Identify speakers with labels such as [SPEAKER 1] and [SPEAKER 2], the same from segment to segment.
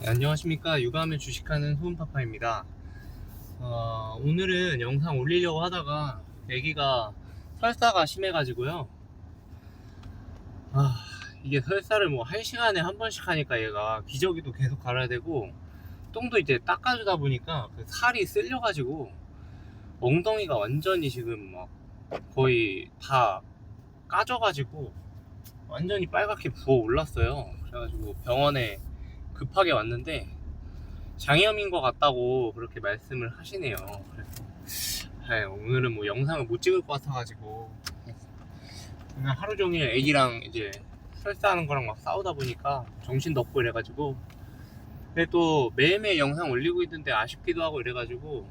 [SPEAKER 1] 네, 안녕하십니까. 육아하며 주식하는 소은파파입니다. 오늘은 영상 올리려고 하다가 애기가 설사가 심해가지고요. 아, 이게 설사를 뭐 1시간에 한 번씩 하니까 얘가 기저귀도 계속 갈아야 되고 똥도 이제 닦아주다 보니까 그 살이 쓸려가지고 엉덩이가 완전히 지금 막 거의 다 까져가지고 완전히 빨갛게 부어 올랐어요. 그래가지고 병원에 급하게 왔는데 장염인 것 같다고 그렇게 말씀을 하시네요. 그래서 오늘은 뭐 영상을 못 찍을 것 같아가지고 그냥 하루 종일 애기랑 이제 설사하는 거랑 막 싸우다 보니까 정신도 없고 이래가지고, 근데 또 매일매일 영상 올리고 있는데 아쉽기도 하고 이래가지고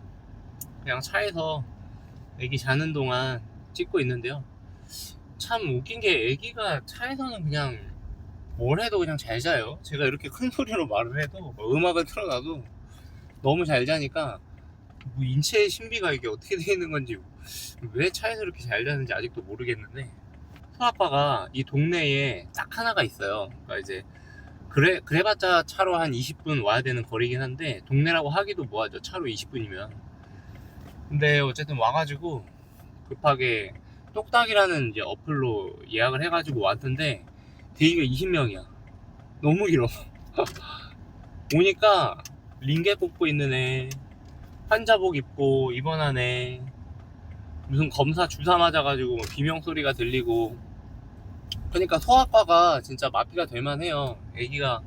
[SPEAKER 1] 그냥 차에서 애기 자는 동안 찍고 있는데요. 참 웃긴 게 애기가 차에서는 그냥 뭘 해도 그냥 잘 자요. 제가 이렇게 큰 소리로 말을 해도 음악을 틀어놔도 너무 잘 자니까 뭐 인체의 신비가 이게 어떻게 되어 있는 건지, 왜 차에서 이렇게 잘 자는지 아직도 모르겠는데, 소아과가 이 동네에 딱 하나가 있어요. 그러니까 이제 그래봤자 차로 한 20분 와야 되는 거리긴 한데 동네라고 하기도 뭐하죠, 차로 20분이면. 근데 어쨌든 와가지고 급하게 똑딱이라는 이제 어플로 예약을 해가지고 왔는데 대기가 20명이야. 너무 길어. 오니까 링게 꽂고 있는 애, 환자복 입고 입원한 애, 무슨 검사 주사 맞아가지고 뭐 비명 소리가 들리고. 그러니까 소아과가 진짜 마피가 될 만해요. 애기가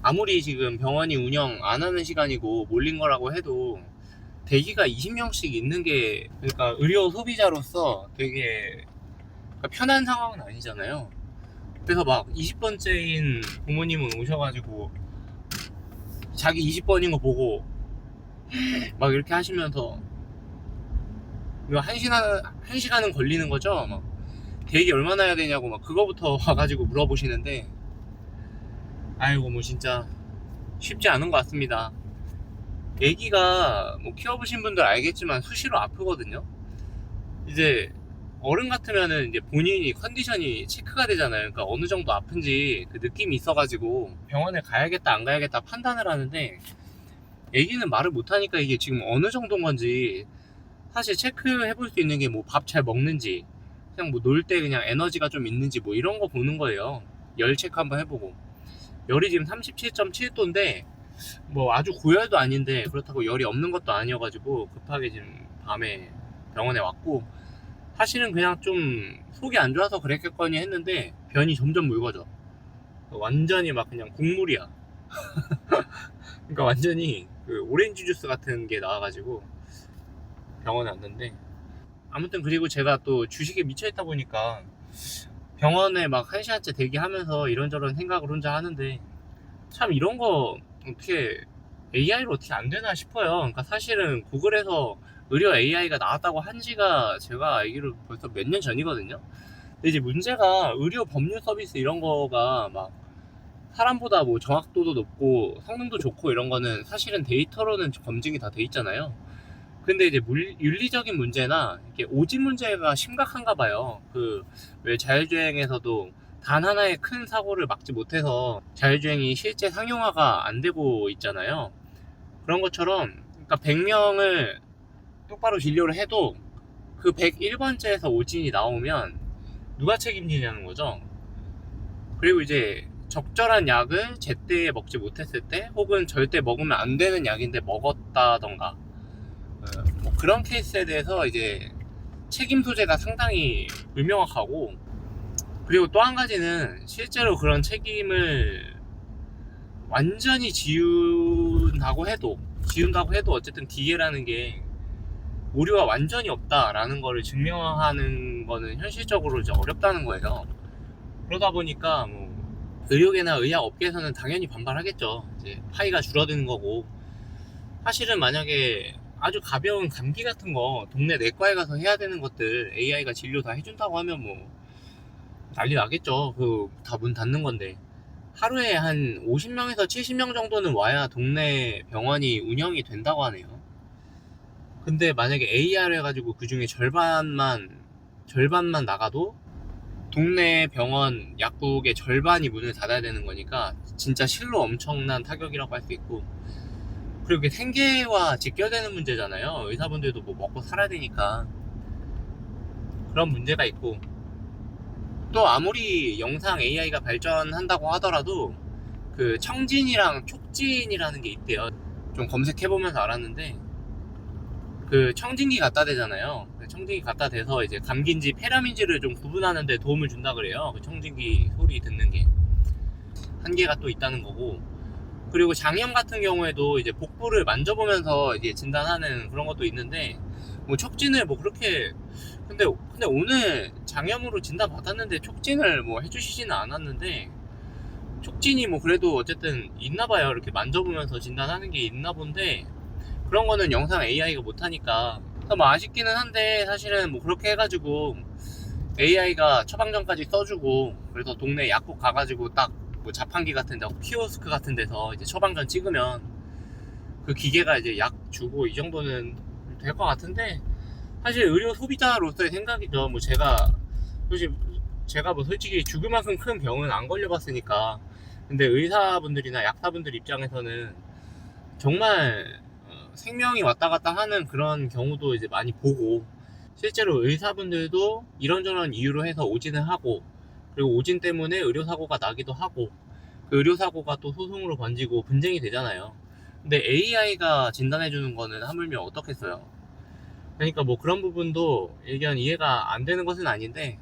[SPEAKER 1] 아무리 지금 병원이 운영 안 하는 시간이고 몰린 거라고 해도 대기가 20명씩 있는 게, 그러니까 의료 소비자로서 되게 편한 상황은 아니잖아요. 그래서 막 20번째인 부모님은 오셔가지고 자기 20번인 거 보고 막 이렇게 하시면서, 이거 한 시간은 걸리는 거죠? 막 대기 얼마나 해야 되냐고 막 그거부터 와가지고 물어보시는데, 아이고 뭐 진짜 쉽지 않은 것 같습니다. 애기가 뭐 키워보신 분들 알겠지만 수시로 아프거든요. 이제 어른 같으면은 이제 본인이 컨디션이 체크가 되잖아요. 그러니까 어느 정도 아픈지 그 느낌이 있어가지고 병원에 가야겠다 안 가야겠다 판단을 하는데, 애기는 말을 못하니까 이게 지금 어느 정도인 건지 사실 체크해 볼 수 있는 게 뭐 밥 잘 먹는지, 그냥 뭐 놀 때 그냥 에너지가 좀 있는지 뭐 이런 거 보는 거예요. 열 체크 한번 해보고. 열이 지금 37.7도인데 뭐 아주 고열도 아닌데 그렇다고 열이 없는 것도 아니어가지고 급하게 지금 밤에 병원에 왔고, 사실은 그냥 좀 속이 안 좋아서 그랬겠거니 했는데 변이 점점 묽어져. 완전히 막 그냥 국물이야. 그러니까 완전히 그 오렌지 주스 같은 게 나와가지고 병원에 왔는데, 아무튼 그리고 제가 또 주식에 미쳐있다 보니까 병원에 막 1시간째 대기하면서 이런저런 생각을 혼자 하는데, 참 이런 거 어떻게 AI로 어떻게 안 되나 싶어요. 그러니까 사실은 구글에서 의료 AI가 나왔다고 한 지가 제가 알기로 벌써 몇 년 전이거든요. 근데 이제 문제가 의료 법률 서비스 이런 거가 막 사람보다 뭐 정확도도 높고 성능도 좋고 이런 거는 사실은 데이터로는 검증이 다 돼 있잖아요. 근데 이제 윤리적인 문제나 이게 오지 문제가 심각한가 봐요. 그 왜 자율주행에서도 단 하나의 큰 사고를 막지 못해서 자율주행이 실제 상용화가 안 되고 있잖아요. 그런 것처럼 그러니까 100명을 똑바로 진료를 해도 그 101번째에서 오진이 나오면 누가 책임지냐는 거죠. 그리고 이제 적절한 약을 제때 먹지 못했을 때, 혹은 절대 먹으면 안 되는 약인데 먹었다던가, 뭐 그런 케이스에 대해서 이제 책임 소재가 상당히 불명확하고, 그리고 또 한 가지는 실제로 그런 책임을 완전히 지운다고 해도 어쨌든 DL라는 게 오류가 완전히 없다라는 거를 증명하는 거는 현실적으로 이제 어렵다는 거예요. 그러다 보니까 뭐 의료계나 의학업계에서는 당연히 반발하겠죠. 이제 파이가 줄어드는 거고. 사실은 만약에 아주 가벼운 감기 같은 거 동네 내과에 가서 해야 되는 것들 AI가 진료 다 해준다고 하면 뭐 난리 나겠죠. 그 다 문 닫는 건데. 하루에 한 50명에서 70명 정도는 와야 동네 병원이 운영이 된다고 하네요. 근데 만약에 AR 해가지고 그 중에 절반만 나가도 동네 병원 약국의 절반이 문을 닫아야 되는 거니까 진짜 실로 엄청난 타격이라고 할 수 있고, 그리고 이게 생계와 직결되는 문제잖아요. 의사분들도 뭐 먹고 살아야 되니까 그런 문제가 있고, 또 아무리 영상 AI가 발전한다고 하더라도 그 청진이랑 촉진이라는 게 있대요. 좀 검색해보면서 알았는데, 그 청진기 갖다 대잖아요. 그 청진기 갖다 대서 이제 감기인지 폐렴인지를 좀 구분하는 데 도움을 준다 그래요. 그 청진기 소리 듣는 게 한계가 또 있다는 거고, 그리고 장염 같은 경우에도 이제 복부를 만져보면서 이제 진단하는 그런 것도 있는데, 뭐 촉진을 뭐 그렇게, 근데 오늘 장염으로 진단 받았는데 촉진을 뭐 해주시지는 않았는데, 촉진이 뭐 그래도 어쨌든 있나 봐요. 이렇게 만져보면서 진단하는 게 있나 본데, 그런 거는 영상 AI가 못하니까 뭐 아쉽기는 한데, 사실은 뭐 그렇게 해가지고 AI가 처방전까지 써주고, 그래서 동네 약국 가가지고 딱 뭐 자판기 같은 데, 키오스크 같은 데서 이제 처방전 찍으면 그 기계가 이제 약 주고, 이 정도는 될 것 같은데, 사실 의료 소비자로서의 생각이죠. 뭐 제가 뭐 솔직히 죽을 만큼 큰 병은 안 걸려봤으니까. 근데 의사분들이나 약사분들 입장에서는 정말 생명이 왔다 갔다 하는 그런 경우도 이제 많이 보고, 실제로 의사분들도 이런저런 이유로 해서 오진을 하고, 그리고 오진 때문에 의료사고가 나기도 하고, 그 의료사고가 또 소송으로 번지고 분쟁이 되잖아요. 근데 AI가 진단해주는 거는 하물며 어떻겠어요. 그러니까 뭐 그런 부분도 의견 이해가 안 되는 것은 아닌데,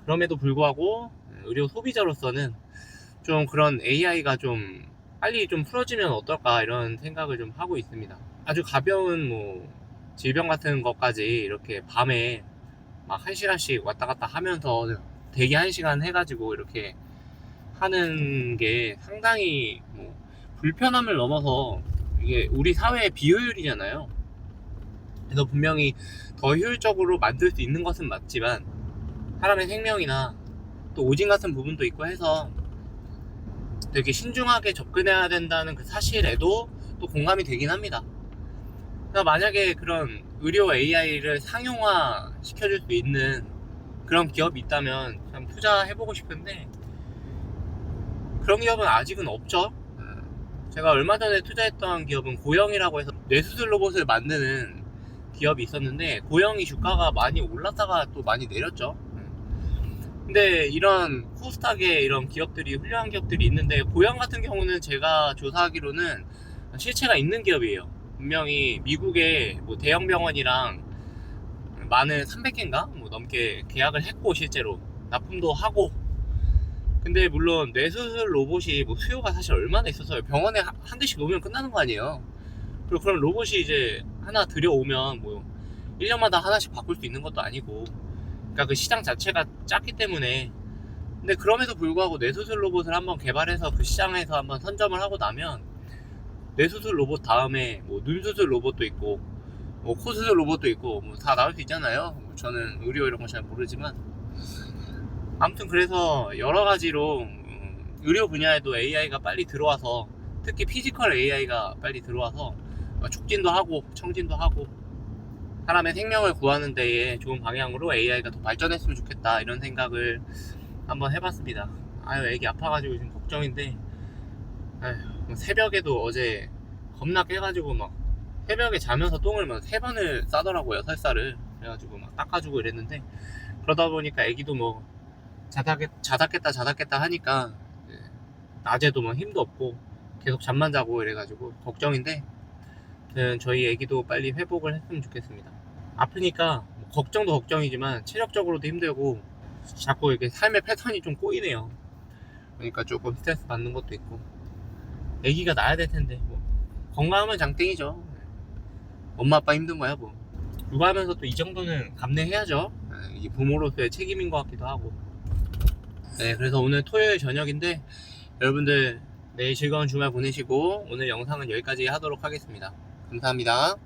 [SPEAKER 1] 그럼에도 불구하고 의료 소비자로서는 좀 그런 AI가 좀 빨리 좀 풀어지면 어떨까, 이런 생각을 좀 하고 있습니다. 아주 가벼운 뭐 질병 같은 것까지 이렇게 밤에 막 1시간씩 왔다 갔다 하면서 대기 1시간 해가지고 이렇게 하는 게 상당히 뭐 불편함을 넘어서 이게 우리 사회의 비효율이잖아요. 그래서 분명히 더 효율적으로 만들 수 있는 것은 맞지만, 사람의 생명이나 또 오진 같은 부분도 있고 해서 되게 신중하게 접근해야 된다는 그 사실에도 또 공감이 되긴 합니다. 그러니까 만약에 그런 의료 AI를 상용화 시켜줄 수 있는 그런 기업이 있다면 참 투자해보고 싶은데, 그런 기업은 아직은 없죠. 제가 얼마 전에 투자했던 기업은 고영이라고 해서 뇌수술 로봇을 만드는 기업이 있었는데, 고영이 주가가 많이 올랐다가 또 많이 내렸죠. 근데 이런 코스닥에 이런 기업들이, 훌륭한 기업들이 있는데, 고영 같은 경우는 제가 조사하기로는 실체가 있는 기업이에요. 분명히 미국의 뭐 대형 병원이랑 많은 300개인가 뭐 넘게 계약을 했고, 실제로 납품도 하고. 근데 물론 뇌수술 로봇이 뭐 수요가 사실 얼마나 있어서요. 병원에 한 대씩 놓으면 끝나는 거 아니에요. 그리고 그런 로봇이 이제 하나 들여오면 뭐 1년마다 하나씩 바꿀 수 있는 것도 아니고, 그러니까 그 시장 자체가 작기 때문에. 근데 그럼에도 불구하고 뇌수술 로봇을 한번 개발해서 그 시장에서 한번 선점을 하고 나면, 뇌수술 로봇 다음에 뭐 눈수술 로봇도 있고, 뭐 코수술 로봇도 있고, 뭐 다 나올 수 있잖아요. 뭐 저는 의료 이런 거 잘 모르지만, 아무튼 그래서 여러 가지로 의료 분야에도 AI가 빨리 들어와서, 특히 피지컬 AI가 빨리 들어와서 촉진도 하고 청진도 하고 사람의 생명을 구하는 데에 좋은 방향으로 AI가 더 발전했으면 좋겠다, 이런 생각을 한번 해봤습니다. 아유, 애기 아파가지고 지금 걱정인데, 아유, 새벽에도 어제 겁나 깨가지고 막 새벽에 자면서 똥을 막 3번을 싸더라고요, 설사를. 그래가지고 막 닦아주고 이랬는데, 그러다 보니까 애기도 뭐 자다깼다 하니까 낮에도 뭐 힘도 없고 계속 잠만 자고 이래가지고 걱정인데, 저희 애기도 빨리 회복을 했으면 좋겠습니다. 아프니까 뭐 걱정도 걱정이지만 체력적으로도 힘들고, 자꾸 이렇게 삶의 패턴이 좀 꼬이네요. 그러니까 조금 스트레스 받는 것도 있고. 애기가 나야 될 텐데 뭐 건강하면 장땡이죠. 엄마 아빠 힘든 거야 뭐. 육아하면서 또 이 정도는 감내해야죠. 이 부모로서의 책임인 것 같기도 하고. 네, 그래서 오늘 토요일 저녁인데, 여러분들 내일 즐거운 주말 보내시고, 오늘 영상은 여기까지 하도록 하겠습니다. 감사합니다.